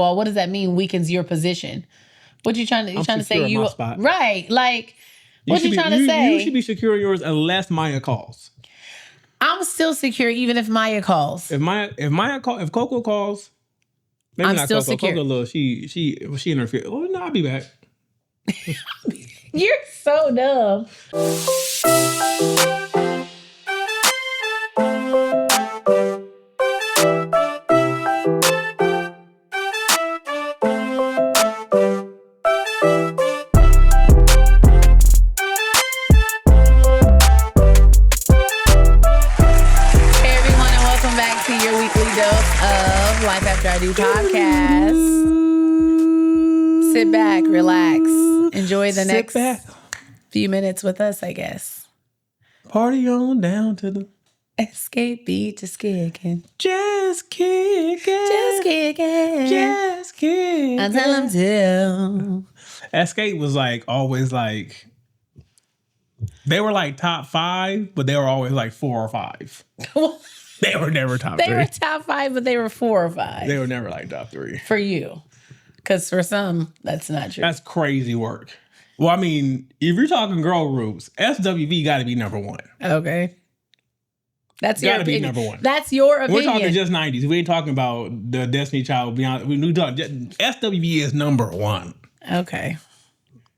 all, what does that mean? Weakens your position. What you trying to say? You spot. Right? Like, what you trying to say? You should be secure in yours unless Maya calls. I'm still secure even if Maya calls. If Coco calls, maybe I'm not still Coco. Secure. Coco little, she interfered. Oh no, I'll be back. You're so dumb. Podcast. Sit back, relax, enjoy the next few minutes with us, I guess. Party on down to the escape beat, just kicking. Just kicking. Just kicking. Just kicking. I tell them to. Escape was like always like, they were like top 5, but they were always like 4 or 5. They were never top 3. They were top 5, but they were 4 or 5. They were never like top 3. For you. Because for some, that's not true. That's crazy work. Well, I mean, if you're talking girl groups, SWV got to be number 1. Okay. That's your opinion. Gotta be number 1. That's your opinion. We're talking just 90s. We ain't talking about the Destiny Child beyond. We talk, SWV is number 1. Okay.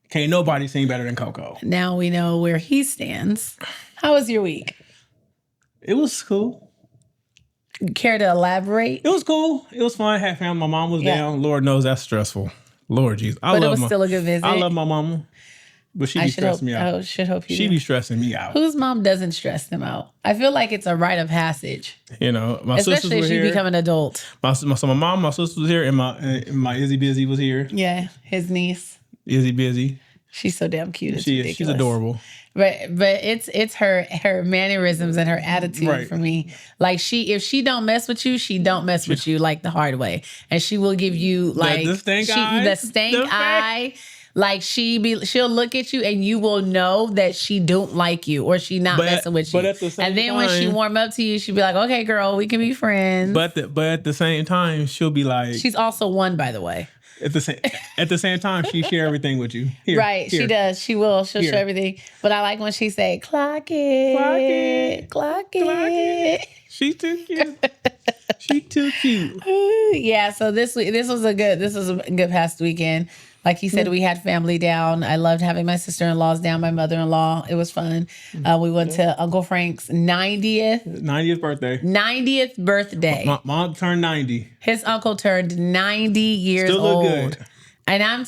Can't nobody sing better than Coco. Now we know where he stands. How was your week? It was cool. Care to elaborate? It was cool. It was fun. I had family. My mom was down. Lord knows that's stressful. Lord Jesus. But it was still a good visit. I love my mama. But she be stressing me out. I should hope you She be stressing me out. Whose mom doesn't stress them out? I feel like it's a rite of passage. You know, my sisters were here. Especially as you become an adult. So my mom, my sister was here, and my Izzy Busy was here. Yeah, his niece. Izzy Busy. She's so damn cute. It's ridiculous. She's adorable. But it's her mannerisms and her attitude for me. Like if she don't mess with you, she don't mess with you like the hard way. And she will give you like the stank eye. Like she'll look at you and you will know that she don't like you or she not messing with you. But at the same and then time, when she warm up to you, she'll be like, "Okay, girl, we can be friends." But at the same time, she'll be like, she's also 1, by the way. At the same time, she share everything with you. Here. She does. She will. She'll show everything. But I like when she say, "Clock it, clock it, clock it." She's too cute. She too cute. Yeah. So this was a good past weekend. Like he said, we had family down. I loved having my sister-in-laws down, my mother-in-law. It was fun. We went to Uncle Frank's 90th birthday. 90th birthday. My mom turned 90. His uncle turned 90 years old. Still look good. And I'm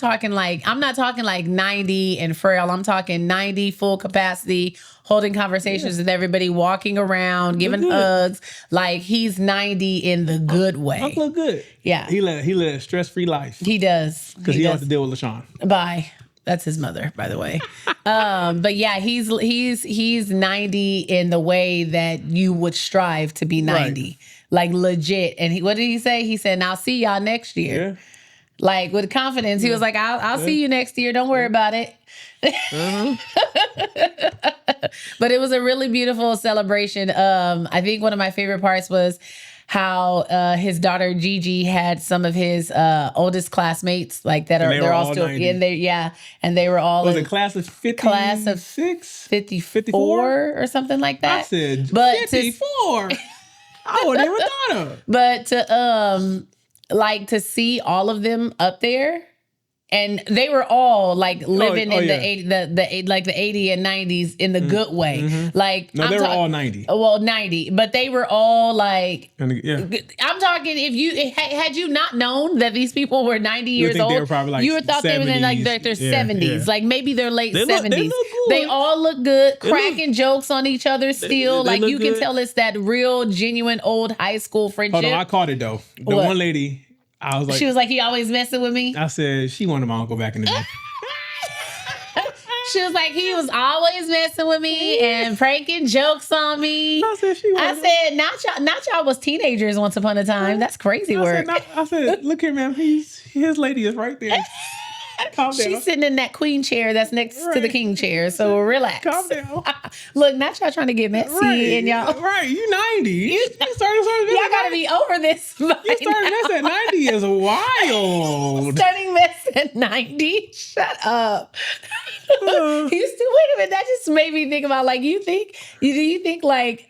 not talking like 90 and frail. I'm talking 90 full capacity, holding conversations with everybody, walking around, giving hugs. Like he's 90 in the good way. Uncle look good. Yeah. He led a stress-free life. He does. Because he don't have to deal with LaShawn. Bye. That's his mother, by the way. But yeah, he's 90 in the way that you would strive to be 90. Right. Like legit. And what did he say? He said, "I'll see y'all next year." Yeah. Like with confidence, he was like, "I'll see you next year. Don't worry about it." But it was a really beautiful celebration. I think one of my favorite parts was how his daughter Gigi had some of his oldest classmates, like they're all still 90. In there. Yeah, and they were all was it class of 56? Class of 54 or something like that. I said, but 54. I would never thought of. But to see all of them up there, and they were all like living in the 80 and 90s in the good way. Mm-hmm. Like no, they were all 90. Well, 90, but they were all like. Yeah. I'm talking. If you had you not known that these people were 90 years old, they were probably like you would thought 70s. They were in like their 70s, like maybe their late 70s. They all look good, cracking jokes on each other still. Like you can tell it's that real, genuine old high school friendship. Hold on, I caught it though. The one lady. I was like, she was like, "He always messing with me." I said, "She wanted my uncle back in the day." She was like, "He was always messing with me and pranking jokes on me." I said, not y'all was teenagers once upon a time. That's crazy work. I said, "Look here, man. His lady is right there." Calm down. She's sitting in that queen chair that's next to the king chair. So relax. Calm down. Look, not y'all trying to get messy and y'all. Right, you 90. You started Y'all gotta be over this. You started mess at 90 is wild. Starting mess at 90? Shut up. You still, wait a minute, that just made me think about, like, do you think like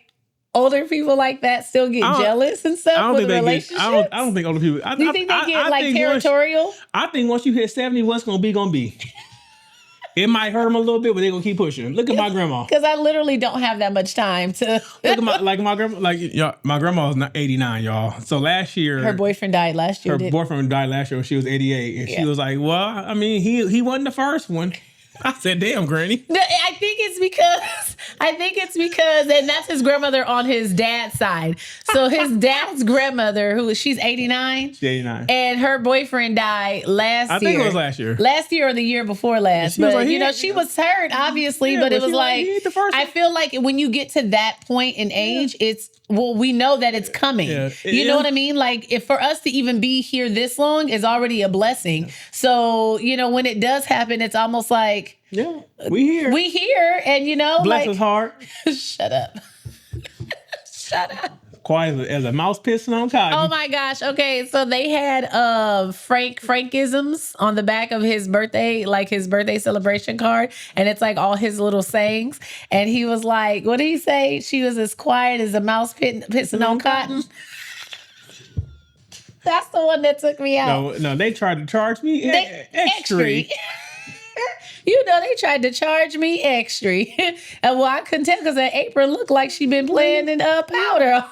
older people like that still get jealous and stuff with relationships? I don't think older people. Do you think they get like territorial? I think once you hit 70, what's gonna be? It might hurt them a little bit, but they're gonna keep pushing. Look at my grandma. Because I literally don't have that much time to. Look at my grandma. Like y'all, my grandma was 89, y'all. So last year, her boyfriend died last year. Her boyfriend died last year when she was 88, and she was like, "Well, I mean, he wasn't the first one." I said, "Damn, Granny." I think it's because, and that's his grandmother on his dad's side. So his dad's grandmother, she's 89. She's 89. And her boyfriend died last year. I think it was last year. Last year or the year before last. But, like, she was hurt, obviously, but it was like, I feel like when you get to that point in age, we know that it's coming. Yeah, you know what I mean? Like, if for us to even be here this long is already a blessing. So, when it does happen, it's almost like, yeah, we here, and bless his heart. Shut up. Shut up. Quiet as a mouse pissing on cotton. Oh my gosh. Okay, so they had Frankisms on the back of his birthday, like his birthday celebration card, and it's like all his little sayings. And he was like, what did he say? She was as quiet as a mouse pissing on cotton. That's the one that took me out. No, they tried to charge me extra. They tried to charge me extra. And I couldn't tell because that apron looked like she'd been playing in powder.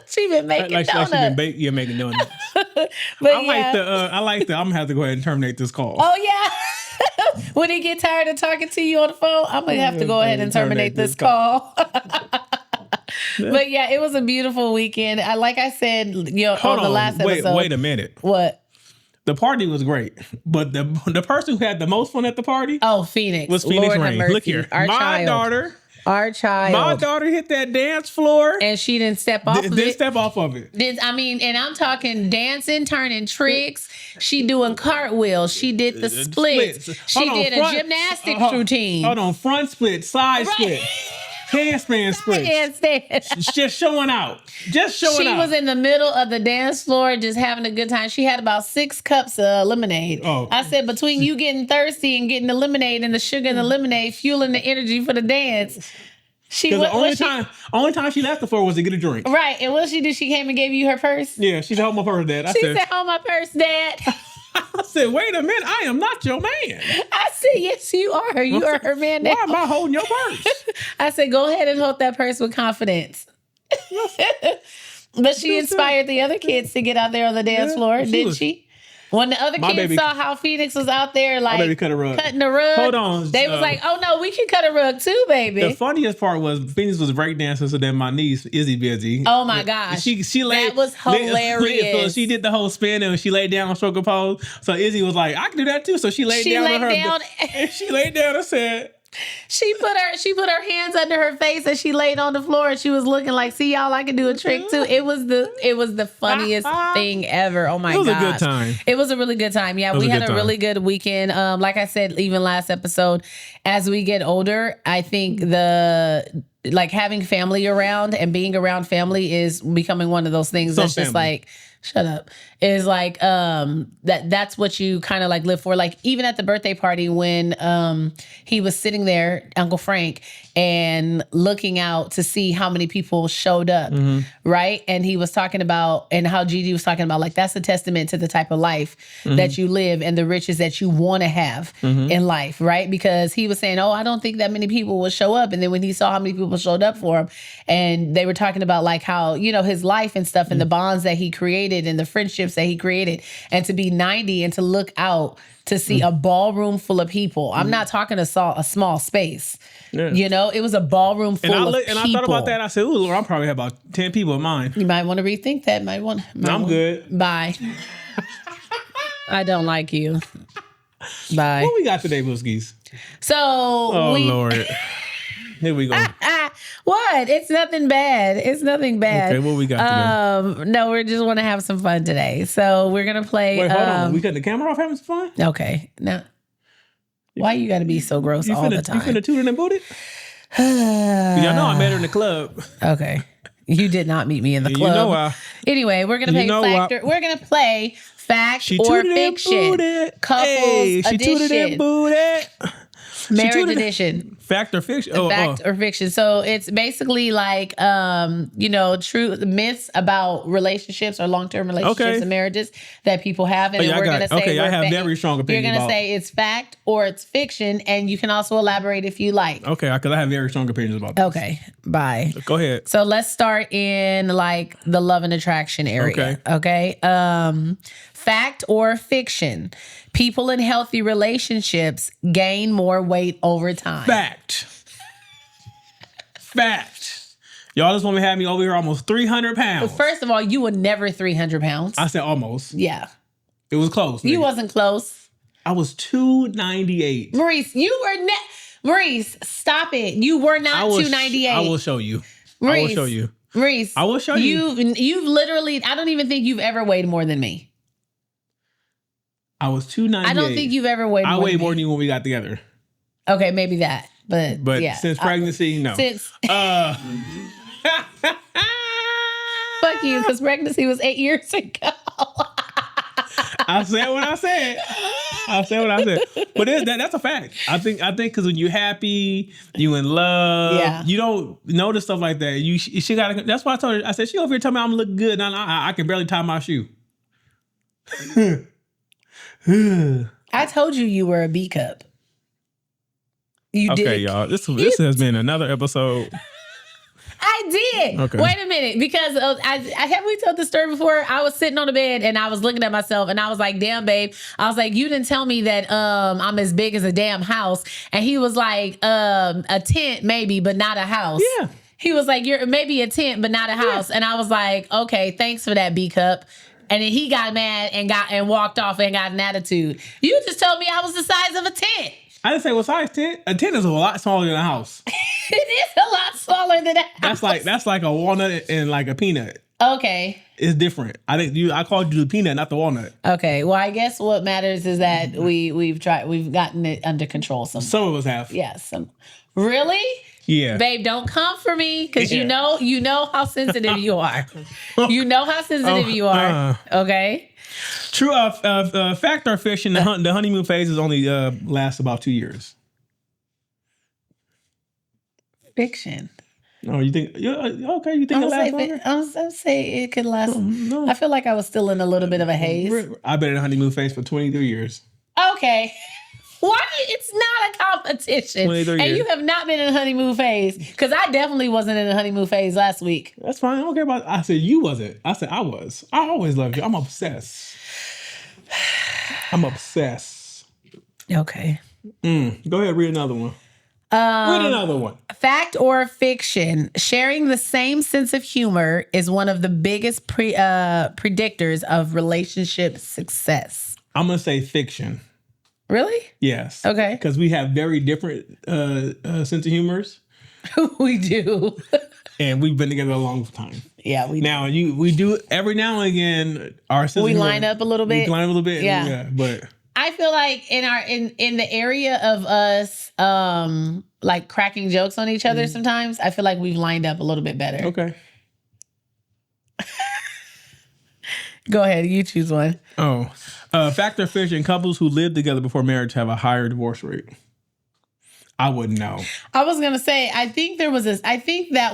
She been making donuts. Like she been making donuts. But I like the I'm gonna have to go ahead and terminate this call. Oh yeah. When he get tired of talking to you on the phone, I'm gonna have to go ahead and terminate this call. But yeah, it was a beautiful weekend. Like I said, on the last episode. Wait a minute. What? The party was great, but the person who had the most fun at the party, Phoenix, was Phoenix Rain. Look here, our child. My daughter hit that dance floor, and she didn't step off. Didn't step off of it. And I'm talking dancing, turning tricks. She doing cartwheels. She did the splits. She did a gymnastics routine. Hold on, front split, side split. Handstand split. Just showing out. She was in the middle of the dance floor just having a good time. She had about 6 cups of lemonade. Oh. I said, between you getting thirsty and getting the lemonade and the sugar in the lemonade, fueling the energy for the dance. The only time she left the floor was to get a drink. Right. And what she did, she came and gave you her purse? Yeah, she said, hold my purse, Dad. She said, hold my purse, Dad. I said, wait a minute, I am not your man. I said, yes, you are. You are her man now. Why am I holding your purse? I said, go ahead and hold that purse with confidence. But she inspired the other kids to get out there on the dance floor, didn't she? When the other kids saw how Phoenix was out there, like, cutting the rug. Hold on. They was like, oh, no, we can cut a rug too, baby. The funniest part was Phoenix was breakdancing, so then my niece, Izzy Busy. Oh, my gosh. That was hilarious. So she did the whole spin and she laid down on stroke pose. So Izzy was like, I can do that too. So she laid down on her. And she laid down and said... She put her hands under her face and she laid on the floor and she was looking like, see y'all, I can do a trick too. It was the funniest thing ever. Oh my god. It was a good time. It was a really good time. Yeah, we had a really good weekend. Like I said, even last episode, as we get older, I think having family around and being around family is becoming one of those things that's just like, shut up. Is like that's what you kind of like live for. Like even at the birthday party when he was sitting there, Uncle Frank, and looking out to see how many people showed up, right? And he was talking about, and how Gigi was talking about, like, that's a testament to the type of life that you live and the riches that you want to have in life, right? Because he was saying, oh, I don't think that many people will show up. And then when he saw how many people showed up for him, and they were talking about like how, his life and stuff and the bonds that he created and the friendships that he created, and to be 90 and to look out to see a ballroom full of people. I'm not talking a small space. Yeah. It was a ballroom full of people. And I thought about that. I said, ooh, Lord, I probably have about 10 people in mine. You might want to rethink that. I'm good. Bye. I don't like you. Bye. What we got today, Booskies? So Lord. Here we go. What? It's nothing bad. It's nothing bad. Okay, what we got today? No, we just want to have some fun today. So we're gonna play. Wait, hold on. We cutting the camera off having some fun? Okay. Now, why you gotta be so gross all the time? You finna toot and boot it? Y'all know I met her in the club. Okay. You did not meet me in the club. You know why. Anyway, we're gonna play factor. We're gonna play fact or fiction. Couples edition. Marriage edition. Fact or fiction? Fact or fiction. So it's basically like, true myths about relationships or long-term relationships and marriages that people have. And we're going to say, I have very strong opinions. You're going to say it's fact or it's fiction, and you can also elaborate if you like. Okay, because I have very strong opinions about this. Okay, bye. Go ahead. So let's start in like the love and attraction area. Okay. Fact or fiction? People in healthy relationships gain more weight over time. Fact. Y'all just want to have me over here almost 300 pounds. But first of all, you were never 300 pounds. I said almost. Yeah. It was close. Nigga. You wasn't close. I was 298. Maurice, Maurice, stop it. You were not 298. I will show you. Maurice, I will show you. Maurice. I will show you. You've literally, I don't even think you've ever weighed more than me. I was 298. I don't think you've ever weighed more than me. I weighed more than you when we got together. Okay, maybe that. But yeah. Since pregnancy, no. Fuck you, because pregnancy was 8 years ago. I said what I said. But that's a fact. I think because when you're happy, you in love, you don't notice stuff like that. She got. That's why I told her. I said she over here telling me I'm looking good, and I can barely tie my shoe. I told you were a B cup. You did. Okay, y'all. This has been another episode. I did. Okay. Wait a minute, because I have we told the story before? I was sitting on the bed and I was looking at myself and I was like, "Damn, babe." I was like, "You didn't tell me that I'm as big as a damn house." And he was like, "A tent maybe, but not a house." Yeah. He was like, "You're maybe a tent, but not a house." Yeah. And I was like, "Okay, thanks for that, B cup." And then he got mad and walked off and got an attitude. You just told me I was the size of a tent. I didn't say what size tent. A tent is a lot smaller than a house. It is a lot smaller than a house. That's like a walnut and like a peanut. Okay. It's different. I called you the peanut, not the walnut. Okay. Well, I guess what matters is that we've gotten it under control. Some of us have. Yes. Really? Yeah. Babe, don't come for me because you know how sensitive you are. You know how sensitive you are. Okay. True. Fact or fiction? The honeymoon phase is only lasts about 2 years. Fiction. Oh, you think? Okay, you think it lasts longer? I was say it could last. No. I feel like I was still in a little bit of a haze. I've been in a honeymoon phase for 23 years. Okay. Why? It's not a competition. 23 years. And you have not been in a honeymoon phase. Because I definitely wasn't in a honeymoon phase last week. That's fine. I don't care about. I said you wasn't. I said I was. I always loved you. I'm obsessed. Okay. Go ahead, read another one. Read another one. Fact or fiction? Sharing the same sense of humor is one of the biggest predictors of relationship success. I'm going to say fiction. Really? Yes. Okay. Because we have very different sense of humors. We do. And we've been together a long time. Yeah, we do. We do every now and again. Our sense we line up a little bit. Yeah. But I feel like in the area of us like cracking jokes on each other sometimes, I feel like we've lined up a little bit better. Okay. Go ahead, you choose one. Fact or fiction, couples who live together before marriage have a higher divorce rate. I wouldn't know. I was going to say, I think that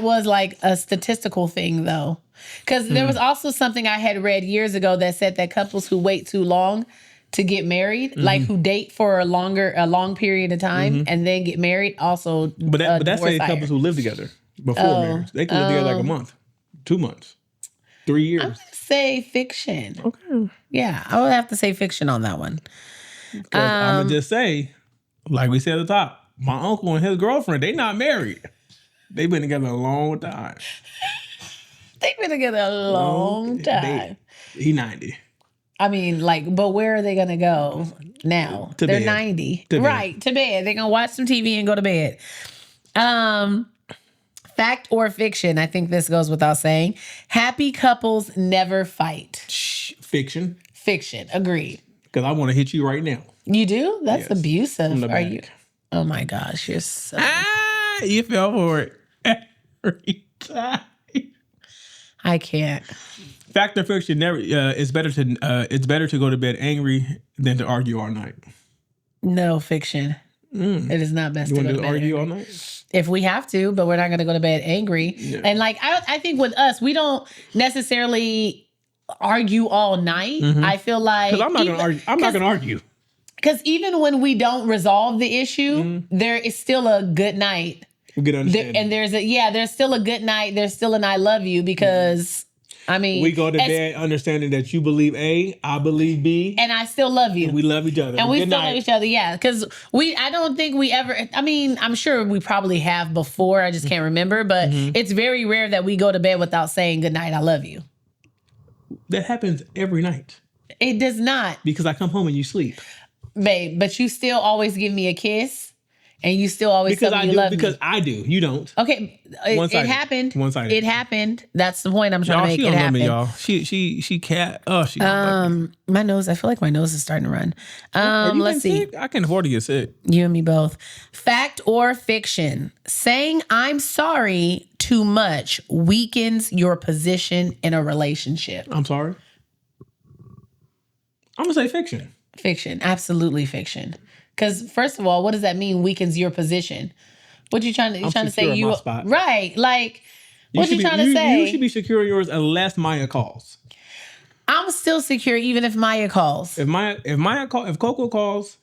was like a statistical thing though. Because there was also something I had read years ago that said that couples who wait too long to get married, like who date for a long period of time and then get married also. But that's say couples who live together before marriage. They can live together like a month, 2 months, 3 years. I'm going to say fiction. Okay. Yeah, I would have to say fiction on that one. I'm going to just say, like we said at the top, my uncle and his girlfriend, they not married. They've been together a long time. They've been together a long time. He 90. I mean, but where are they going to go now? They're 90. Right, to bed. They're going to watch some TV and go to bed. Fact or fiction? I think this goes without saying. Happy couples never fight. Fiction. Fiction. Agreed. Because I want to hit you right now. You do? That's abusive. Are you? Oh my gosh, you're so. You fell for it every time. I can't. Fact or fiction? Never. It's better to go to bed angry than to argue all night. No, fiction. It is not best to go to bed argue angry. all night. If we have to, but we're not going to go to bed angry. Yeah. And like I think with us, we don't necessarily argue all night. I feel like because I'm not going to argue. I'm not going to argue. Because even when we don't resolve the issue, there is still a good night. Good understanding. And there's still a good night. There's still an I love you because, I mean. We go to bed understanding that you believe A, I believe B. And I still love you. And we love each other. And we still love each other, yeah. Because I don't think we ever, I mean, I'm sure we probably have before. I just can't remember. But it's very rare that we go to bed without saying good night, I love you. That happens every night. It does not. Because I come home and you sleep. Babe, but you still always give me a kiss, and you still always tell me you love me. Because I do. You don't. Okay, it happened. One-sided. It happened. That's the point I'm trying to make. She It don't happened. love me, y'all. She can't. Oh, she don't love me. My nose. I feel like my nose is starting to run. Let's see. Sick? I can afford to get sick. You and me both. Fact or fiction? Saying I'm sorry too much weakens your position in a relationship. I'm sorry. I'm gonna say fiction. Fiction, absolutely fiction. Because first of all, what does that mean? Weakens your position. What you trying to? You trying to say you right? Like what you trying to say? You should be secure in yours unless Maya calls. I'm still secure even if Maya calls. If Coco calls,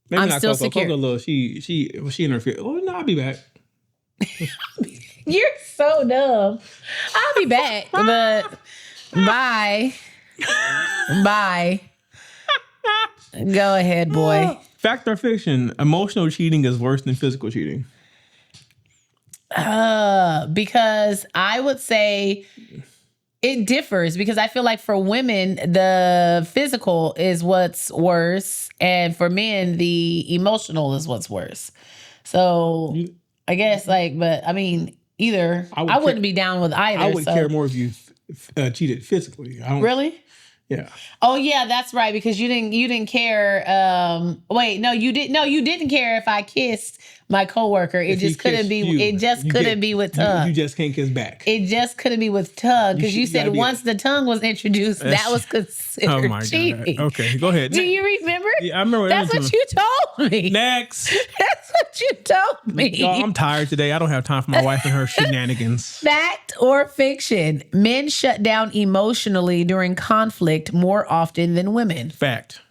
maybe I'm not still Coco. secure. Coco, little, she interfered. Oh no, I'll be back. You're so dumb. I'll be back, but bye. Bye. Go ahead, boy. Fact or fiction? Emotional cheating is worse than physical cheating. Because I would say it differs because I feel like for women, the physical is what's worse. And for men, the emotional is what's worse. So I guess but I mean, either I wouldn't be down with either. I would care more if you cheated physically. Really? Yeah. Oh yeah, that's right. Because you didn't care. You didn't care if I kissed my coworker. It just couldn't be. It just couldn't be with tongue. You just can't kiss back. It just couldn't be with tongue because you said once the tongue was introduced, that was considered cheating. God. Okay, go ahead. Do you remember? Yeah, I remember. That's what you told me. Next. That's what you told me. Y'all, I'm tired today. I don't have time for my wife and her shenanigans. Fact or fiction? Men shut down emotionally during conflict more often than women. Fact.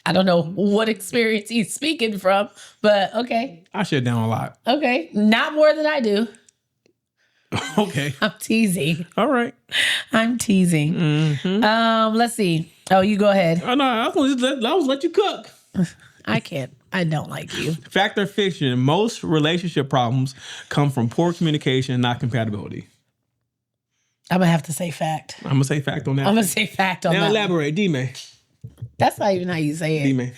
I don't know what experience he's speaking from, but okay. I shut down a lot. Okay. Not more than I do. Okay. I'm teasing. All right. I'm teasing. Let's see. Oh, you go ahead. Oh, no, I was let you cook. I can't. I don't like you. Fact or fiction? Most relationship problems come from poor communication, not compatibility. I'm going to have to say fact. I'm going to say fact on that. I'm going to say fact on that. Now elaborate, D-May. That's not even how you say it. D-May.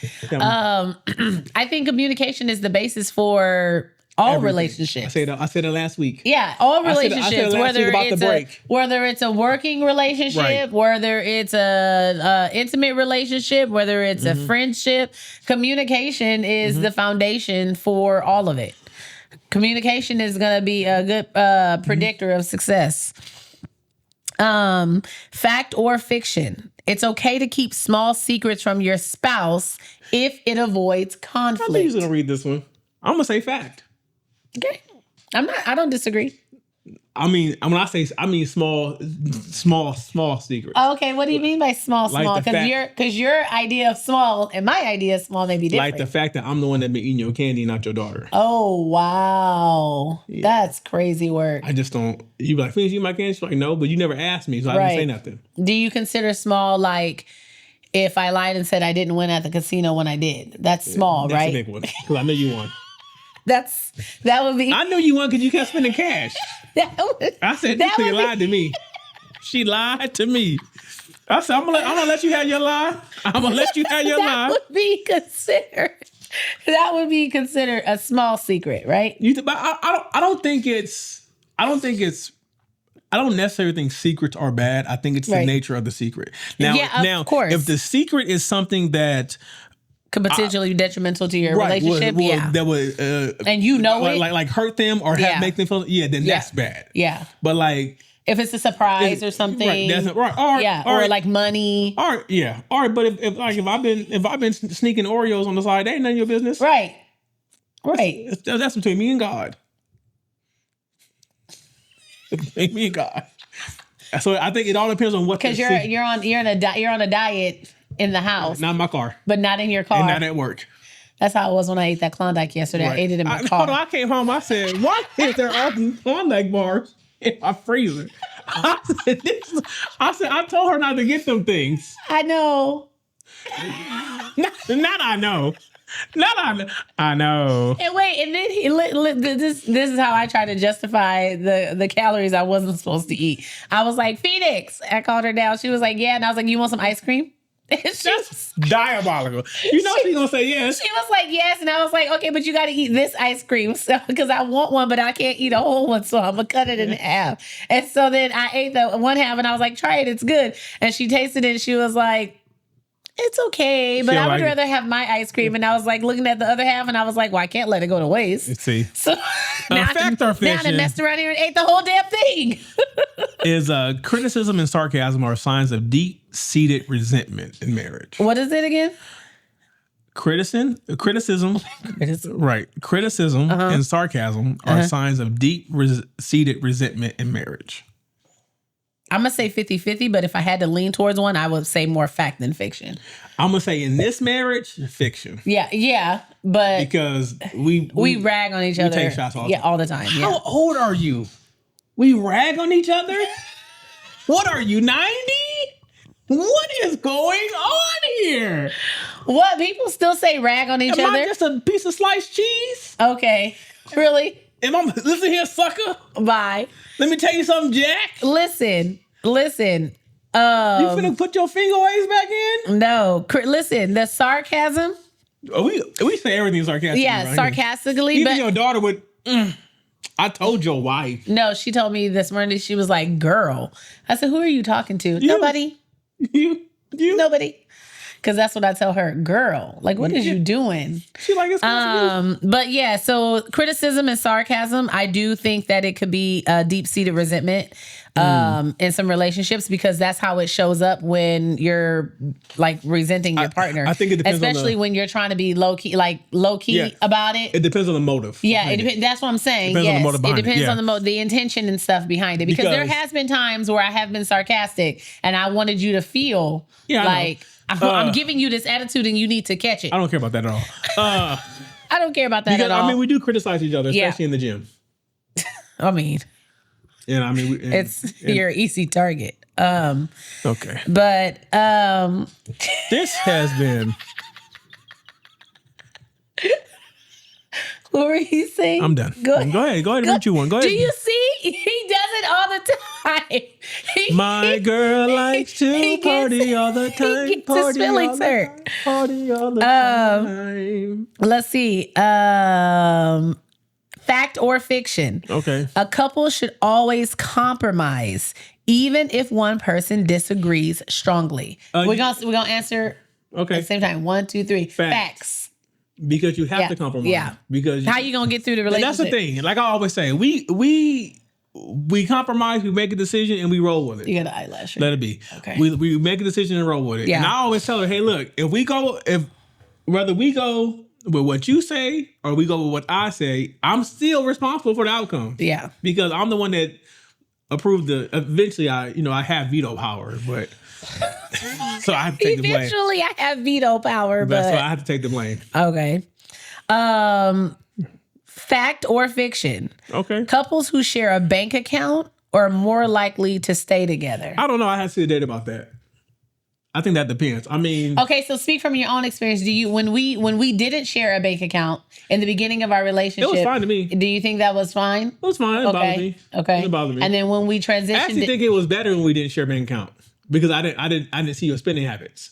I think communication is the basis for all everything. Relationships. I said it last week. Yeah, all relationships. I said whether it's a working relationship, right. Whether it's a intimate relationship, whether it's a friendship, communication is the foundation for all of it. Communication is going to be a good predictor of success. Fact or fiction? It's okay to keep small secrets from your spouse if it avoids conflict. I think he's going to read this one. I'm going to say fact. Okay. I don't disagree. I mean small secrets. Okay, what do you mean by small? Because your idea of small and my idea of small may be different. Like the fact that I'm the one that been eating your candy, not your daughter. Oh wow, yeah. That's crazy work. I just don't. You be like, "Please eat my candy." She's like, "No," but you never asked me, so I didn't say nothing. Do you consider small like if I lied and said I didn't win at the casino when I did? That's small, that's right? That's a big one because I know you won. That would be. I knew you won because you kept spending cash. I said this nigga lied to me. She lied to me. I said I'm gonna let you have your lie. I'm gonna let you have your lie. That would be considered. That would be considered a small secret, right? But I don't think it's. I don't necessarily think secrets are bad. I think it's the nature of the secret. Now, of course. If the secret is something that could potentially be detrimental to your relationship, that would, and you know it, like hurt them or make them feel, then that's bad. Yeah, but like if it's a surprise or something, or like money, but if I've been sneaking Oreos on the side, that ain't none of your business, right? That's between me and God. Me and God. So I think it all depends on what. Because you're on a diet in the house, not in my car, but not in your car, and not at work. That's how it was when I ate that Klondike yesterday. Right. I ate it in my car. Hold on, I came home. I said, "Why is there all these Klondike bars in my freezer?" I told her not to get them things. I know. Not I know. I know. And wait, and then this is how I try to justify the calories I wasn't supposed to eat. I was like, Phoenix. I called her down. She was like, yeah. And I was like, you want some ice cream? That's diabolical. You know she's gonna say yes. She was like, yes. And I was like, okay, but you got to eat this ice cream. So because I want one, but I can't eat a whole one. So I'm gonna cut it in half. And so then I ate the one half and I was like, try it. It's good. And she tasted it and she was like, it's okay, but I would rather have my ice cream. And I was like looking at the other half and I was like, well, I can't let it go to waste. Let's see. So now I messed around here and ate the whole damn thing. Is criticism and sarcasm are signs of deep-seated resentment in marriage. What is it again? Criticism. Right. Criticism and sarcasm are signs of deep-seated resentment in marriage. I'm going to say 50-50, but if I had to lean towards one, I would say more fact than fiction. I'm going to say in this marriage, fiction. Yeah, but because we rag on each other. Take shots all the time. Yeah. How old are you? We rag on each other? What are you, 90? What is going on here? What? People still say rag on each other? Am I just a piece of sliced cheese? Okay. Really? Listen here, sucker. Bye. Let me tell you something, Jack. Listen. You finna put your finger waves back in? No. Listen, the sarcasm. We say everything sarcastically. Yeah, sarcastically. Even your daughter would, I told your wife. No, she told me this morning, she was like, girl. I said, who are you talking to? Nobody. You? Nobody. Because that's what I tell her, girl. Like, what is you doing? She like it's but yeah, so criticism and sarcasm, I do think that it could be a deep-seated resentment in some relationships because that's how it shows up when you're like resenting your partner. I think it depends, especially when you're trying to be low key about it. It depends on the motive. Yeah, that's what I'm saying. Depends on the motive behind it depends on the intention and stuff behind it. Because there has been times where I have been sarcastic and I wanted you to feel like I'm giving you this attitude and you need to catch it. I don't care about that at all. I don't care about that at all. I mean, we do criticize each other, especially in the gym. I mean, you're an easy target. Okay. But this has been. What were you saying? I'm done. Go ahead and read you one. Go ahead. Do you see? He does it all the time. My girl likes to party all the time. He gets his feelings hurt. Party all the time. Let's see. Fact or fiction. Okay. A couple should always compromise, even if one person disagrees strongly. We're gonna answer at the same time. 1, 2, 3. Facts. Because you have to compromise. Yeah. Because how you gonna get through the relationship? That's the thing. Like I always say, we compromise, we make a decision, and we roll with it. You got an eyelash. Let it be. Okay. We make a decision and roll with it. Yeah. And I always tell her, hey, look, whether we go with what you say or we go with what I say, I'm still responsible for the outcome. Yeah. Because I'm the one that approved eventually I have veto power, but so I have to take the blame. Eventually I have veto power, but so I have to take the blame. Okay. Fact or fiction? Okay. Couples who share a bank account are more likely to stay together. I don't know. I have to see a date about that. I think that depends. I mean, okay. So speak from your own experience. When we didn't share a bank account in the beginning of our relationship, it was fine to me. Do you think that was fine? It was fine. It didn't bother me. Okay. It didn't bother me. And then when we transitioned, I actually think it was better when we didn't share a bank account because I didn't see your spending habits.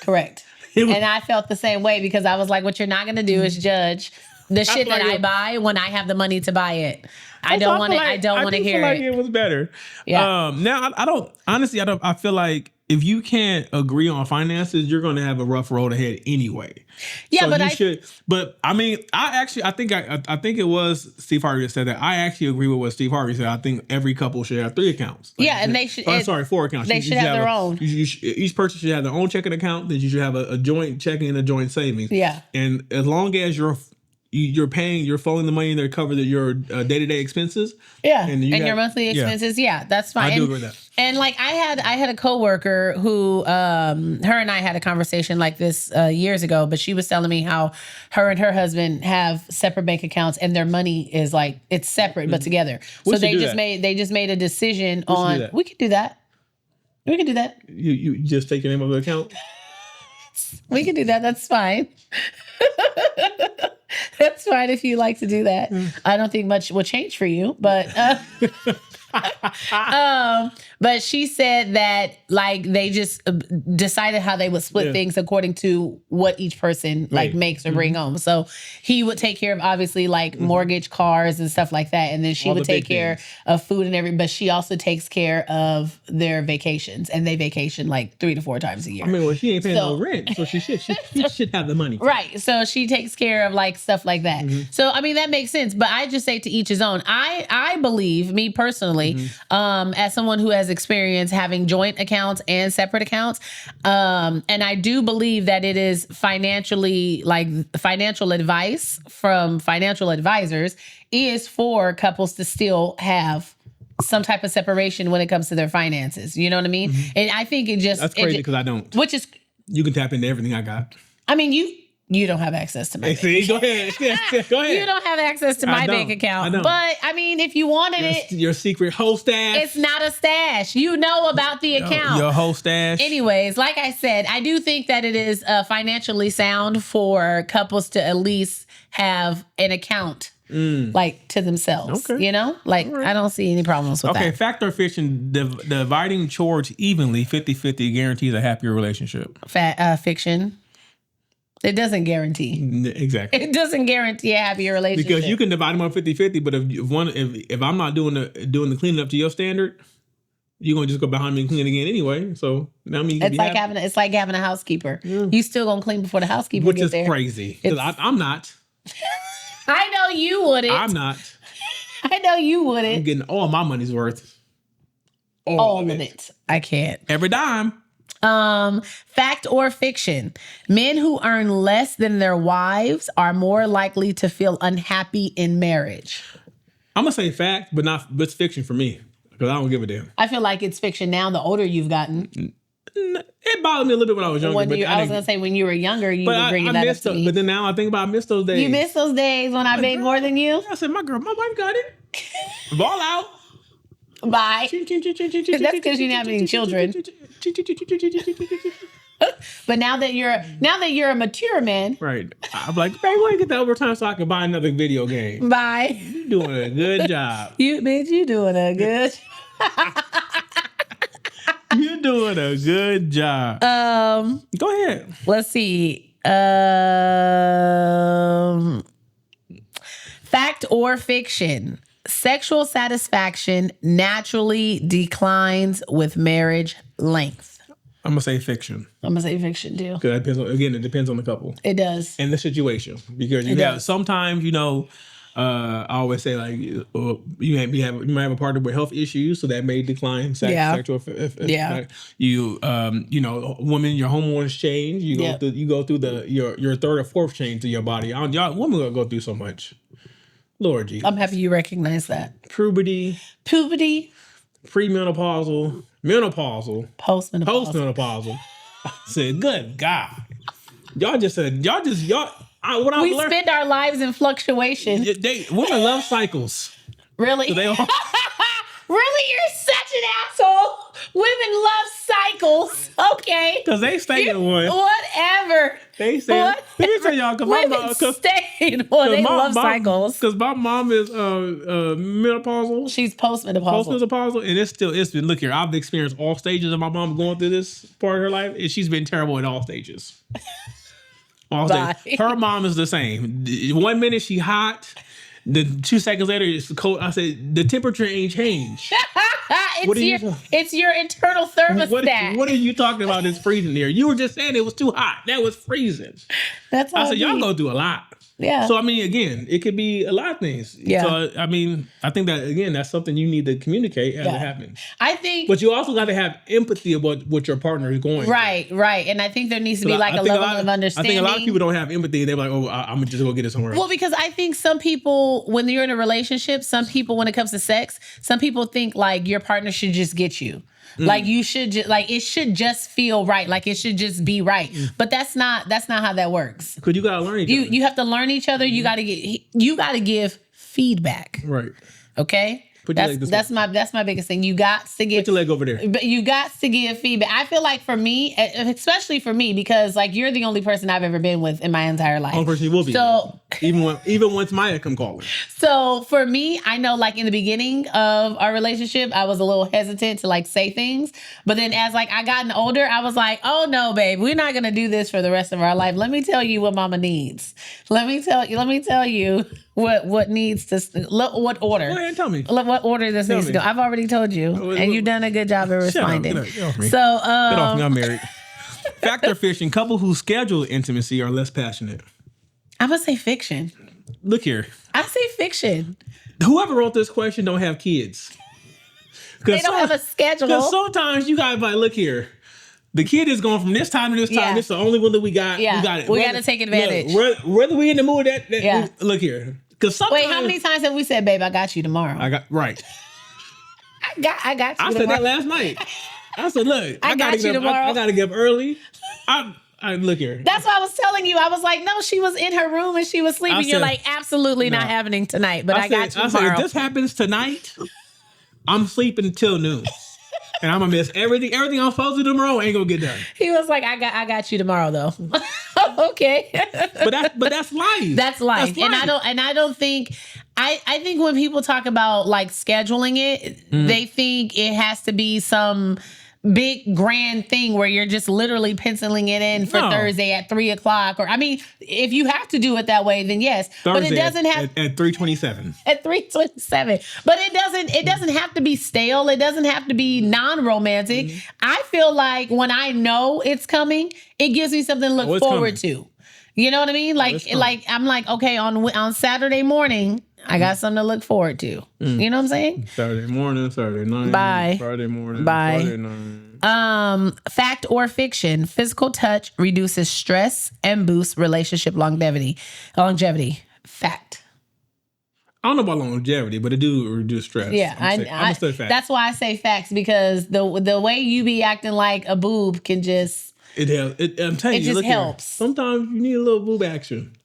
Correct. And I felt the same way because I was like, what you're not going to do is judge the shit that I buy when I have the money to buy it. I don't want to. I don't want to hear it. It was better. Yeah. Now I don't. Honestly, I don't. I feel like if you can't agree on finances, you're going to have a rough road ahead anyway. Yeah, so but you should. But I mean, I think it was Steve Harvey that said that. I actually agree with what Steve Harvey said. I think every couple should have 3 accounts. Like, and they should. 4 accounts. They should have their own. Each person should have their own checking account. Then you should have a joint checking and a joint savings. Yeah. And as long as you're flowing the money in there to cover your day-to-day expenses. Yeah. And your monthly expenses. Yeah, that's fine. I do agree with that. And like I had a coworker who her and I had a conversation like this years ago, but she was telling me how her and her husband have separate bank accounts and their money is like it's separate but together. So they just made a decision on we could do that. We could do that. You just take your name off the account? We could do that. That's fine. That's fine if you like to do that. I don't think much will change for you, but but she said that like they just decided how they would split things according to what each person like makes or bring home. So he would take care of obviously like mortgage, cars and stuff like that, and then she would take care of food and everything. But she also takes care of their vacations, and they vacation like 3 to 4 times a year. I mean, well, she ain't paying no rent, so she should have the money, right? So she takes care of like stuff like that. So I mean that makes sense. But I just say to each his own. I believe, me personally, as someone who has experience having joint accounts and separate accounts, and I do believe that it is financially like financial advice from financial advisors is for couples to still have some type of separation when it comes to their finances. You know what I mean? And I think that's crazy because I don't. Which is you can tap into everything I got. I mean you don't have access to my bank account. Go ahead. Go ahead. You don't have access to my bank account. But, I mean, if you wanted it. Your secret whole stash. It's not a stash. You know about the account. Your whole stash. Anyways, like I said, I do think that it is financially sound for couples to at least have an account. Like to themselves, you know? Like, I don't see any problems with that. Okay, fact or fiction, dividing chores evenly, 50-50 guarantees a happier relationship. Fiction. It doesn't guarantee. Exactly. It doesn't guarantee a happier relationship. Because you can divide them on 50-50, but if I'm not doing the cleaning up to your standard, you're gonna just go behind me and clean again anyway. So I mean, it's like having a housekeeper. You still gonna clean before the housekeeper gets there. Which is crazy. Because I'm not. I know you wouldn't. I'm not. I know you wouldn't. I'm getting all my money's worth. All of it. I can't. Every dime. Fact or fiction? Men who earn less than their wives are more likely to feel unhappy in marriage. I'm gonna say fact, but it's fiction for me because I don't give a damn. I feel like it's fiction now. The older you've gotten, it bothered me a little bit when I was younger. I was gonna say when you were younger, you were bringing that up to me. But then now I think about I miss those days. You miss those days when I made more than you. I said, my wife got it. Ball out. Bye. That's because you didn't have any children. But now that you're a mature man, right? I'm like, babe, I want to get the overtime so I can buy another video game. Bye. You're doing a good job. You doing a good. You're doing a good job. Go ahead. Let's see. Fact or fiction? Sexual satisfaction naturally declines with marriage length. I'm going to say fiction. I'm going to say fiction too. Because it depends on the couple. It does. And the situation. Because sometimes, I always say like you might have a partner with health issues, so that may decline sexual. Women, your hormones change. You go through your third or fourth change to your body. Y'all women gonna go through so much. Lord Jesus. I'm happy you recognize that. Puberty. Premenopausal. Menopausal. Postmenopausal. I said, good God. We spend our lives in fluctuation. Women love cycles. Really? So really? You're such an asshole. Women love cycles. Okay. Because they stay in one. Whatever. They said, let me tell y'all, because my mom, they love cycles. Because my mom is menopausal. She's postmenopausal. Postmenopausal, and it's been, look here, I've experienced all stages of my mom going through this part of her life, and she's been terrible in all stages. All stages. Her mom is the same. 1 minute she hot, the 2 seconds later it's cold. I said, the temperature ain't changed. It's your internal thermostat. What are you talking about? It's freezing there. You were just saying it was too hot. That was freezing. That's all I said, y'all go through a lot. Yeah. So, I mean, again, it could be a lot of things. Yeah. So, I mean, I think that, again, that's something you need to communicate as it happens. I think. But you also got to have empathy about what your partner is going through. Right. And I think there needs to be like a level of understanding. I think a lot of people don't have empathy. They're like, oh, I'm going to just go get it somewhere else. Well, because I think some people, when you're in a relationship, some people, when it comes to sex, some people think like your partner should just get you. Like you should just, like it should just feel right. Like it should just be right. But that's not how that works. Because you gotta learn each other. You have to learn each other. You gotta give feedback. Right. Okay? That's my biggest thing. You got to give. Put your leg over there. But you got to give feedback. I feel like for me, especially for me, because like you're the only person I've ever been with in my entire life. Only person you will be. So even once Maya come calling. So for me, I know like in the beginning of our relationship, I was a little hesitant to like say things. But then as like I gotten older, I was like, oh no, babe, we're not gonna do this for the rest of our life. Let me tell you what mama needs. Let me tell you what needs to what order. Go ahead and tell me. What order this needs to go. I've already told you. And you've done a good job of responding. Get off me. So get off me, I'm married. Fact or fiction, couple who schedule intimacy are less passionate. I'm gonna say fiction. Look here. I say fiction. Whoever wrote this question don't have kids. They don't have a schedule. Because sometimes you gotta be like, look here. The kid is going from this time to this time. Yeah. This is the only one that we got. Yeah. We got it. We got to take advantage. Look, whether we in the mood look here. Because sometimes. Wait, how many times have we said, babe, I got you tomorrow? Right. I got you tomorrow. I said that last night. I said, look, I got you tomorrow. I got to get up early. I look here. That's what I was telling you. I was like, no, she was in her room and she was sleeping. You're like, absolutely not happening tonight. But I got you tomorrow. I said, if this happens tonight, I'm sleeping until noon. And I'm gonna miss everything I'm supposed to do tomorrow ain't gonna get done. He was like, I got you tomorrow though. Okay. But that's life. That's life. And I don't think I think when people talk about like scheduling it, they think it has to be some big grand thing where you're just literally penciling it in for Thursday at 3:00. Or I mean, if you have to do it that way, then yes. Thursday but it doesn't have at 3:27. At 3:27. But it doesn't have to be stale. It doesn't have to be non-romantic. I feel like when I know it's coming, it gives me something to look forward to. You know what I mean? Like I'm like, okay, on Saturday morning, I got something to look forward to. You know what I'm saying? Saturday morning, Saturday night. Bye. Friday morning. Bye. Friday night. Fact or fiction, physical touch reduces stress and boosts relationship longevity. Fact. I don't know about longevity, but it do reduce stress. Yeah, I'm gonna say facts. That's why I say facts, because the way you be acting like a boob can just... It helps. I'm telling you, it just helps. Sometimes you need a little boob action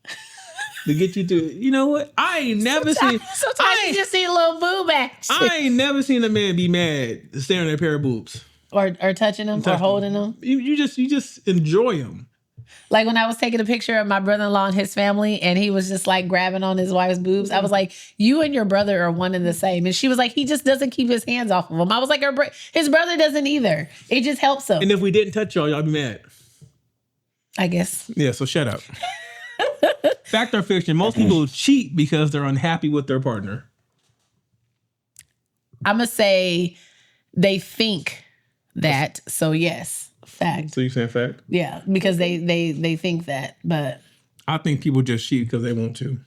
to get you through. You know what? I ain't never seen. Sometimes you just need a little boob action. I ain't never seen a man be mad staring at a pair of boobs or touching them or holding them. You just enjoy them. Like when I was taking a picture of my brother-in-law and his family, and he was just like grabbing on his wife's boobs. I was like, you and your brother are one and the same. And she was like, he just doesn't keep his hands off of him. I was like, his brother doesn't either. It just helps him. And if we didn't touch y'all be mad. I guess. Yeah, so shut up. Fact or fiction, most people cheat because they're unhappy with their partner. I'm going to say they think that. So yes. Fact. So you saying fact? Yeah, because they think that, but I think people just cheat because they want to.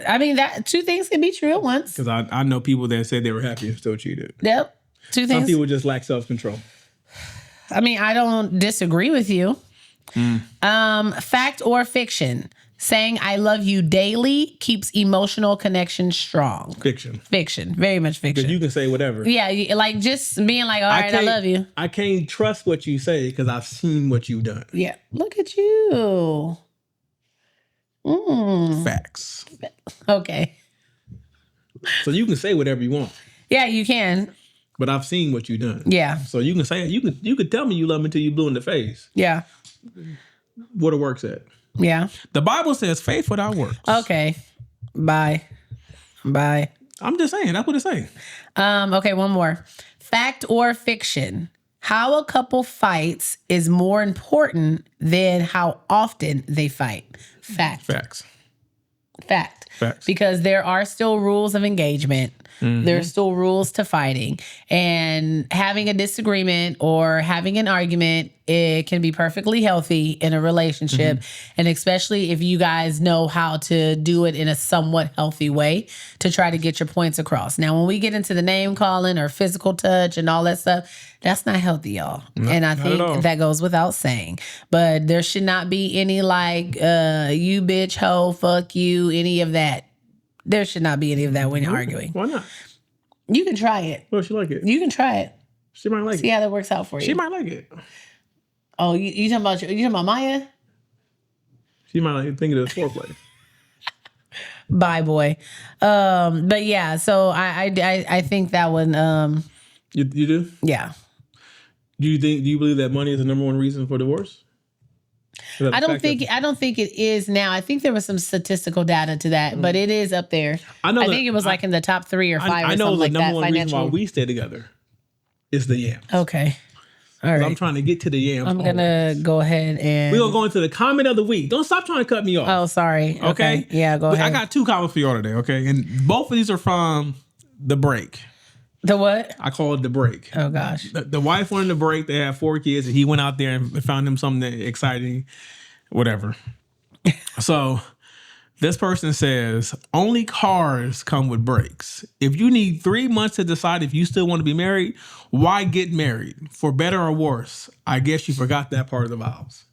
I mean, that two things can be true at once. Because I know people that said they were happy and still cheated. Yep, two things. Some people just lack self-control. I mean, I don't disagree with you. Fact or fiction? Saying I love you daily keeps emotional connection strong. Fiction. Fiction. Very much fiction. Because you can say whatever. Yeah, like just being like, all right, I love you. I can't trust what you say because I've seen what you've done. Yeah. Look at you. Facts. Okay. So you can say whatever you want. Yeah, you can. But I've seen what you've done. Yeah. So you can say, you could tell me you love me till you blue in the face. Yeah. where the work's at. Yeah. The Bible says faith without works. Okay. Bye. I'm just saying. That's what it's saying. Okay, one more. Fact or fiction? How a couple fights is more important than how often they fight. Fact. Facts. Because there are still rules of engagement. Mm-hmm. There's still rules to fighting. And having a disagreement or having an argument, it can be perfectly healthy in a relationship. Mm-hmm. And especially if you guys know how to do it in a somewhat healthy way to try to get your points across. Now, when we get into the name calling or physical touch and all that stuff, that's not healthy, y'all. No, and I think that goes without saying. But there should not be any like, you bitch, hoe, fuck you, any of that. There should not be any of that when you're arguing. Why not? You can try it. Well, she like it. You can try it. She might like it. See how that works out for you. She might like it. Oh, you talking about Maya? She might like think of the foreplay. Bye, boy. But yeah, so I think that one. You do? Yeah. Do you believe that money is the number one reason for divorce? I don't think it is now. I think there was some statistical data to that, but it is up there. I think it was like in the top 3 or 5 or something like that. I know the number one reason why we stay together is the yams. Okay. All right. I'm trying to get to the yams. I'm going to go ahead and... We're going to go into the comment of the week. Don't stop trying to cut me off. Oh, sorry. Okay. Yeah, go ahead. I got 2 comments for y'all today, okay? And both of these are from The Break. The what? I call it The Break. Oh, gosh. The wife wanted to break. They had 4 kids, and he went out there and found him something exciting, whatever. So this person says, only cars come with brakes. If you need 3 months to decide if you still want to be married, why get married? For better or worse, I guess you forgot that part of the vows.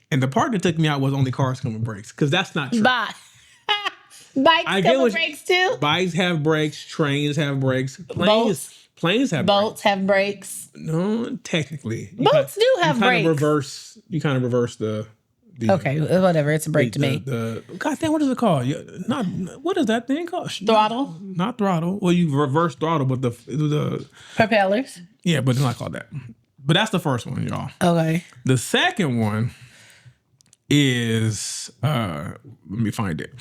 And the part that took me out was only cars come with brakes, because that's not true. Bye. Bikes come with brakes too? Bikes have brakes. Trains have brakes. Planes have boats brakes. Have brakes. No, technically. Boats do have brakes. You kind of reverse the okay, whatever. It's a brake to me. God damn, what is it called? What is that thing called? Throttle? Not throttle. Well, you reverse throttle, but the propellers? Yeah, but it's not called that. But that's the first one, y'all. Okay. The second one is let me find it.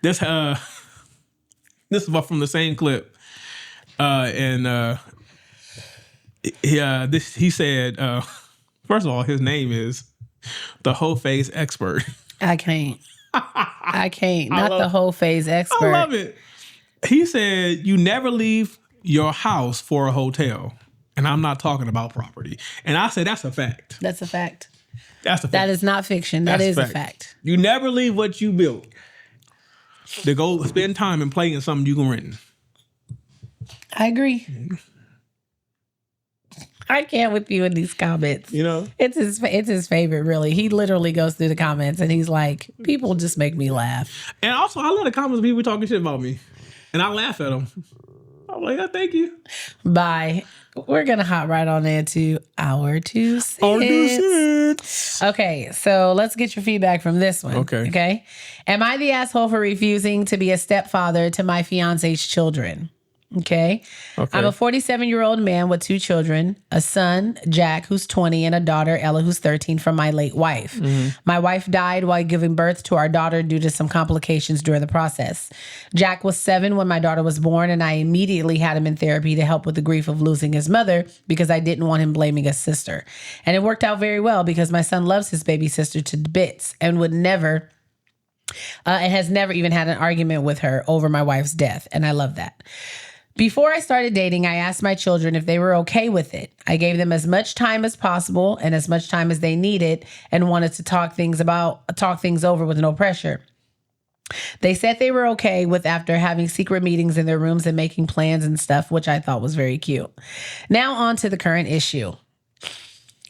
This is from the same clip, and he said, first of all, his name is the whole phase expert. I can't. Not the whole phase expert. I love it. He said, you never leave your house for a hotel, and I'm not talking about property. And I said, that's a fact. That's a fact. That's a fact. That is not fiction. That is a fact. You never leave what you built to go spend time and play in something you can rent. I agree. I can't with you in these comments. You know? It's his favorite, really. He literally goes through the comments and he's like, people just make me laugh. And also, I love the comments of people talking shit about me. And I laugh at them. I'm like, oh, thank you. Bye. We're going to hop right on into our 2 cents. Okay, so let's get your feedback from this one. Okay. Am I the asshole for refusing to be a stepfather to my fiance's children? Okay. I'm a 47-year-old man with 2 children, a son, Jack, who's 20, and a daughter, Ella, who's 13, from my late wife. Mm-hmm. My wife died while giving birth to our daughter due to some complications during the process. Jack was 7 when my daughter was born, and I immediately had him in therapy to help with the grief of losing his mother because I didn't want him blaming his sister. And it worked out very well because my son loves his baby sister to bits and would never... and has never even had an argument with her over my wife's death. And I love that. Before I started dating, I asked my children if they were okay with it. I gave them as much time as possible and as much time as they needed and wanted to talk things over with no pressure. They said they were okay with after having secret meetings in their rooms and making plans and stuff, which I thought was very cute. Now on to the current issue.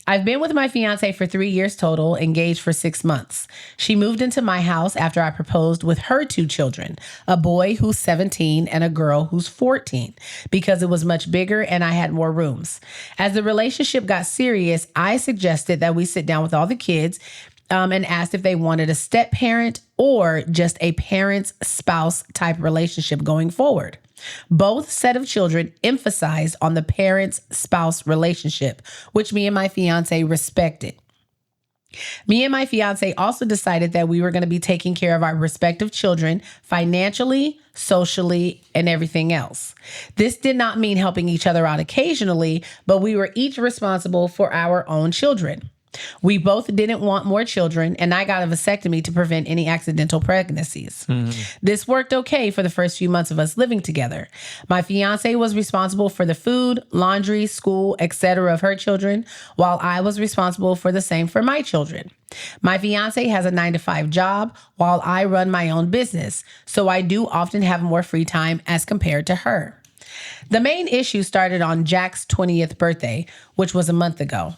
I've been with my fiance for 3 years total, engaged for 6 months. She moved into my house after I proposed with her 2 children, a boy who's 17 and a girl who's 14, because it was much bigger and I had more rooms. As the relationship got serious, I suggested that we sit down with all the kids and asked if they wanted a step parent or just a parent-spouse type relationship going forward. Both set of children emphasized on the parent-spouse relationship, which me and my fiance respected. Me and my fiance also decided that we were going to be taking care of our respective children financially, socially, and everything else. This did not mean helping each other out occasionally, but we were each responsible for our own children. We both didn't want more children, and I got a vasectomy to prevent any accidental pregnancies. This worked okay for the first few months of us living together. My fiance was responsible for the food, laundry, school, etc. of her children, while I was responsible for the same for my children. My fiance has a 9-to-5 job while I run my own business, so I do often have more free time as compared to her. The main issue started on Jack's 20th birthday, which was a month ago.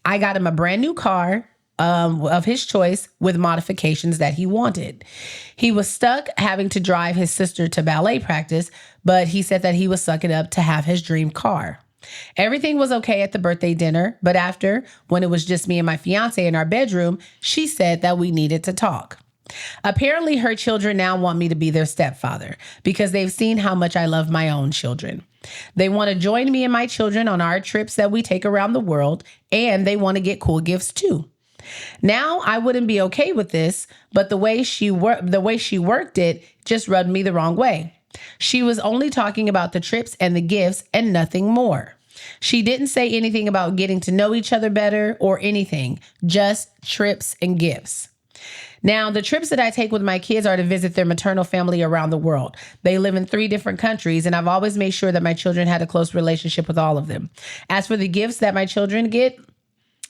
I got him a brand new car of his choice with modifications that he wanted. He was stuck having to drive his sister to ballet practice, but he said that he was sucking up to have his dream car. Everything was okay at the birthday dinner, but after, when it was just me and my fiance in our bedroom, she said that we needed to talk. Apparently, her children now want me to be their stepfather because they've seen how much I love my own children. They want to join me and my children on our trips that we take around the world, and they want to get cool gifts too. Now, I wouldn't be okay with this, but the way she worked it just rubbed me the wrong way. She was only talking about the trips and the gifts and nothing more. She didn't say anything about getting to know each other better or anything, just trips and gifts. Now, the trips that I take with my kids are to visit their maternal family around the world. They live in 3 different countries, and I've always made sure that my children had a close relationship with all of them. As for the gifts that my children get,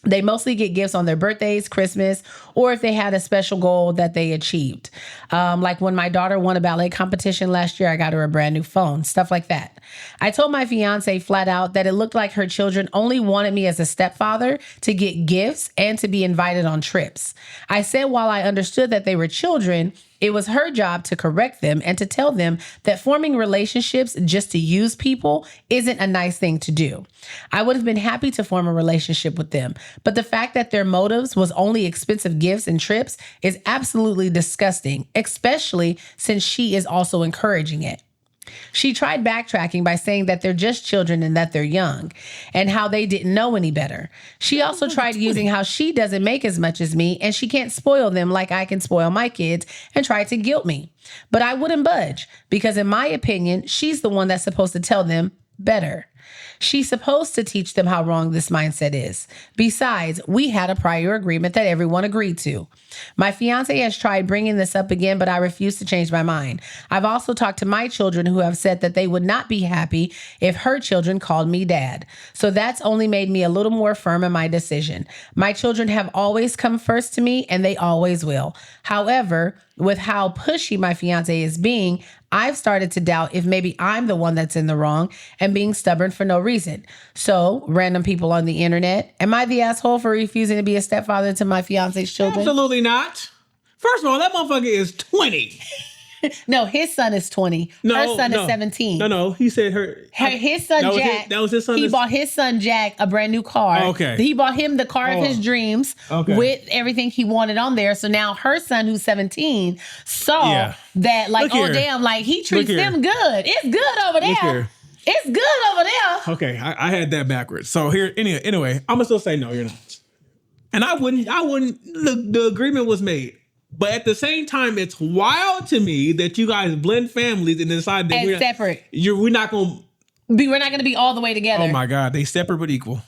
they mostly get gifts on their birthdays, Christmas, or if they had a special goal that they achieved. Like when my daughter won a ballet competition last year, I got her a brand new phone, stuff like that. I told my fiance flat out that it looked like her children only wanted me as a stepfather to get gifts and to be invited on trips. I said while I understood that they were children, it was her job to correct them and to tell them that forming relationships just to use people isn't a nice thing to do. I would have been happy to form a relationship with them, but the fact that their motives was only expensive gifts and trips is absolutely disgusting, especially since she is also encouraging it. She tried backtracking by saying that they're just children and that they're young and how they didn't know any better. She also tried using how she doesn't make as much as me and she can't spoil them like I can spoil my kids and tried to guilt me. But I wouldn't budge because in my opinion, she's the one that's supposed to tell them better. She's supposed to teach them how wrong this mindset is. Besides, we had a prior agreement that everyone agreed to. My fiance has tried bringing this up again, but I refuse to change my mind. I've also talked to my children who have said that they would not be happy if her children called me dad. So that's only made me a little more firm in my decision. My children have always come first to me and they always will. However, with how pushy my fiance is being, I've started to doubt if maybe I'm the one that's in the wrong and being stubborn for no reason. So, random people on the internet, am I the asshole for refusing to be a stepfather to my fiance's children? Absolutely not. First of all, that motherfucker is 20. No, his son is 20. Her son is 17. No. He said his son Jack. That was his son. He bought his son Jack a brand new car. Oh, okay. He bought him the car of his dreams with everything he wanted on there. So now her son, who's 17, saw that like, damn, like he treats them good. It's good over there. It's good over there. Okay, I had that backwards. So here, anyway, I'm gonna still say no, you're not. And I wouldn't. The agreement was made. But at the same time, it's wild to me that you guys blend families and decide that we're separate. We're not going to be all the way together. Oh my God, they separate but equal.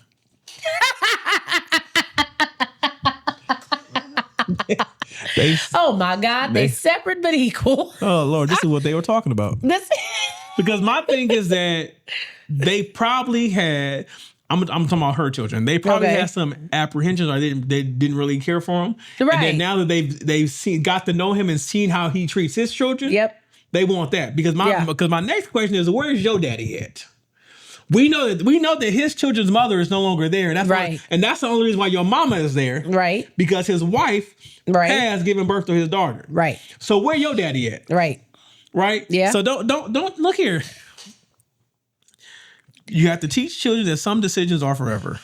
Oh my God, they separate but equal. Oh Lord, this is what they were talking about. Because my thing is that they probably had. I'm talking about her children. They probably had some apprehensions, or they didn't really care for him. Right. And then now that they've got to know him and seen how he treats his children, they want that. Because my next question is, where's your daddy at? We know that his children's mother is no longer there. And that's right. And that's the only reason why your mama is there. Right. Because his wife has given birth to his daughter. Right. So where your daddy at? Right. Right? Yeah. So don't look here. You have to teach children that some decisions are forever.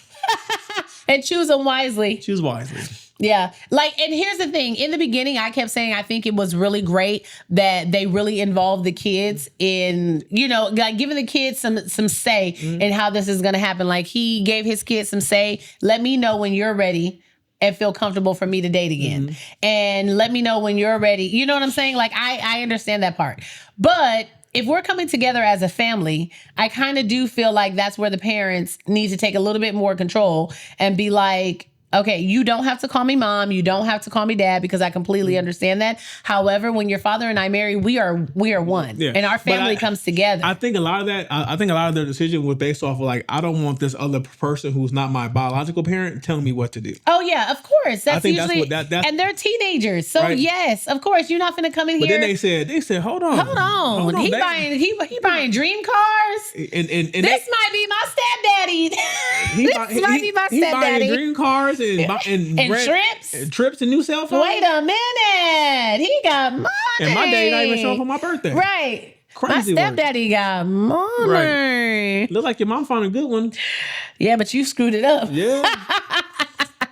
And choose them wisely. Choose wisely. Yeah. And here's the thing. In the beginning, I kept saying I think it was really great that they really involved the kids in, like giving the kids some say in how this is going to happen. Like he gave his kids some say. Let me know when you're ready and feel comfortable for me to date again. And let me know when you're ready. You know what I'm saying? Like, I understand that part. But if we're coming together as a family, I kind of do feel like that's where the parents need to take a little bit more control and be like, okay, you don't have to call me mom. You don't have to call me dad, because I completely understand that. However, when your father and I marry, we are one, and our family comes together. I think a lot of that. I think a lot of their decision was based off of like, I don't want this other person who's not my biological parent telling me what to do. Oh yeah, of course. That's usually, that's what and they're teenagers, so right? Yes, of course, you're not going to come in here. But then they said, hold on. He buying dream cars. And this might be my stepdaddy. This might be my stepdaddy. He buying dream cars. And trips and new cell phones. Wait a minute. He got money. And my daddy not even showing up for my birthday. Right. Crazy my stepdaddy got money. Right. Look like your mom found a good one. Yeah, but you screwed it up. Yeah.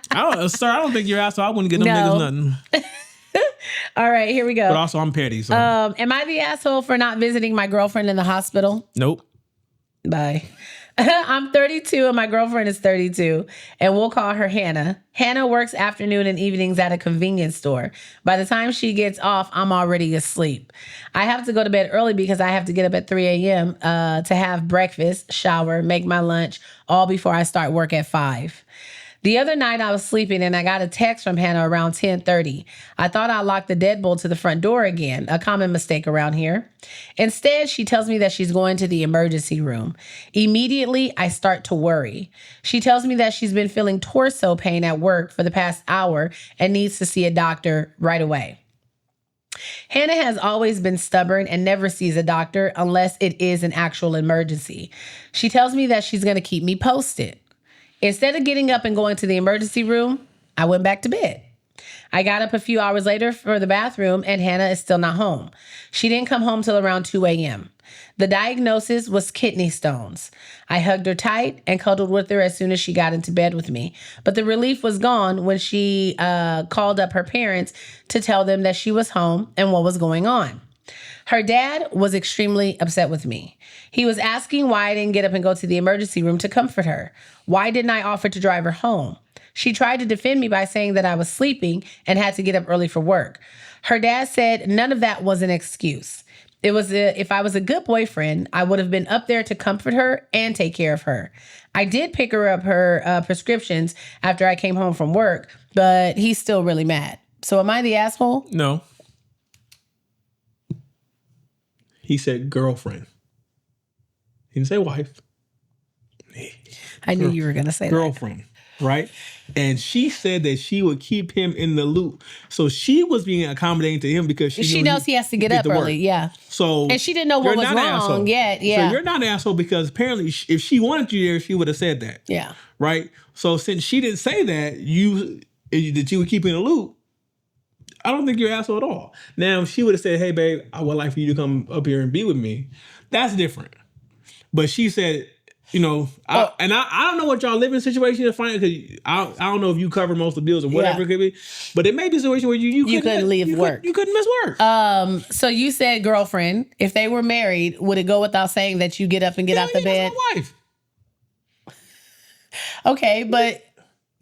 I don't think you're asshole. I wouldn't get them niggas nothing. All right, here we go. But also, I'm petty. So. Am I the asshole for not visiting my girlfriend in the hospital? Nope. Bye. I'm 32 and my girlfriend is 32, and we'll call her Hannah. Hannah works afternoon and evenings at a convenience store. By the time she gets off, I'm already asleep. I have to go to bed early because I have to get up at 3 a.m. To have breakfast, shower, make my lunch, all before I start work at 5. The other night I was sleeping and I got a text from Hannah around 10:30. I thought I locked the deadbolt to the front door again, a common mistake around here. Instead, she tells me that she's going to the emergency room. Immediately, I start to worry. She tells me that she's been feeling torso pain at work for the past hour and needs to see a doctor right away. Hannah has always been stubborn and never sees a doctor unless it is an actual emergency. She tells me that she's going to keep me posted. Instead of getting up and going to the emergency room, I went back to bed. I got up a few hours later for the bathroom and Hannah is still not home. She didn't come home till around 2 a.m. The diagnosis was kidney stones. I hugged her tight and cuddled with her as soon as she got into bed with me. But the relief was gone when she called up her parents to tell them that she was home and what was going on. Her dad was extremely upset with me. He was asking why I didn't get up and go to the emergency room to comfort her. Why didn't I offer to drive her home? She tried to defend me by saying that I was sleeping and had to get up early for work. Her dad said none of that was an excuse. It was if I was a good boyfriend, I would have been up there to comfort her and take care of her. I did pick her up her prescriptions after I came home from work, but he's still really mad. So am I the asshole? No. He said girlfriend. He didn't say wife. I knew you were going to say girlfriend, right? And she said that she would keep him in the loop. So she was being accommodating to him because she knows he has to get up early. Yeah. So and she didn't know what was wrong yet. Yeah. So you're not an asshole because apparently if she wanted you there, she would have said that. Yeah. Right. So since she didn't say that, that you would keep in the loop, I don't think you're an asshole at all. Now, if she would have said, hey, babe, I would like for you to come up here and be with me, that's different. But she said, I don't know what y'all living situation is fine because I don't know if you cover most of the bills or whatever it could be, but it may be a situation where you couldn't leave work. You couldn't miss work. So you said girlfriend. If they were married, would it go without saying that you get up and get out the bed? My wife. Okay, but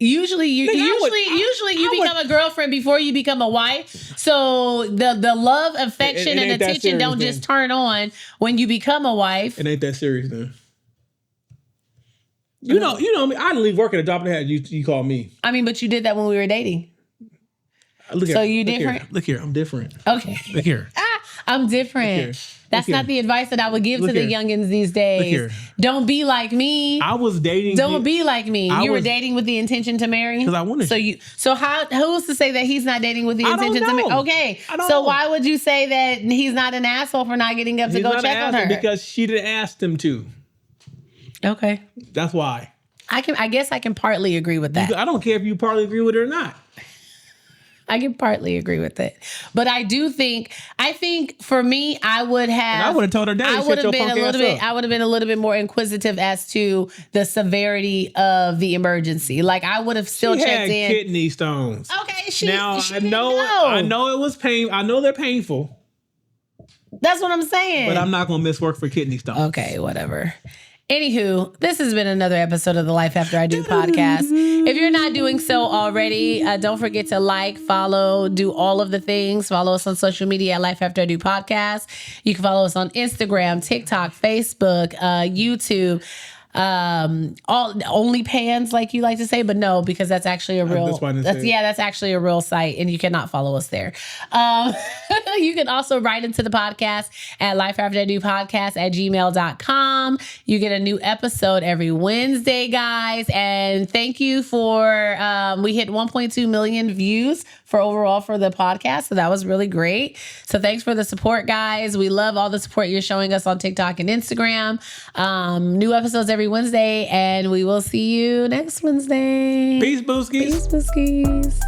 usually you become a girlfriend before you become a wife. So the love, affection, and attention don't just turn on when you become a wife. It ain't that serious then. You know me. I didn't leave work at a drop of the hat. You call me. I mean, but you did that when we were dating. You different? Look here. I'm different. Okay. Look here. I'm different. That's not the advice that I would give to the youngins these days. Don't be like me. I was dating. Don't be like me. You were dating with the intention to marry? Because I wanted to. So who's to say that he's not dating with the intention to marry? Okay. So why would you say that he's not an asshole for not getting up to go check on her? Because she didn't ask him to. Okay. That's why. I guess I can partly agree with that. I don't care if you partly agree with it or not. I can partly agree with it. But I think for me, I would have told her dad. I would have been a little bit more inquisitive as to the severity of the emergency. Like I would have still checked in. Kidney stones. Okay. I know it was pain. I know they're painful. That's what I'm saying. But I'm not going to miss work for kidney stones. Okay, whatever. Anywho, this has been another episode of the Life After I Do podcast. If you're not doing so already, don't forget to like, follow, do all of the things. Follow us on social media at Life After I Do podcast. You can follow us on Instagram, TikTok, Facebook, YouTube. All OnlyPans, like you like to say, but no, because that's actually a real that's actually a real site, and you cannot follow us there. You can also write into the podcast at lifeafterIdopodcast@gmail.com. You get a new episode every Wednesday, guys, and thank you for we hit 1.2 million views for the podcast, so that was really great. So thanks for the support, guys. We love all the support you're showing us on TikTok and Instagram. New episodes every Wednesday, and we will see you next Wednesday. Peace, Booskies. Peace, Booskies.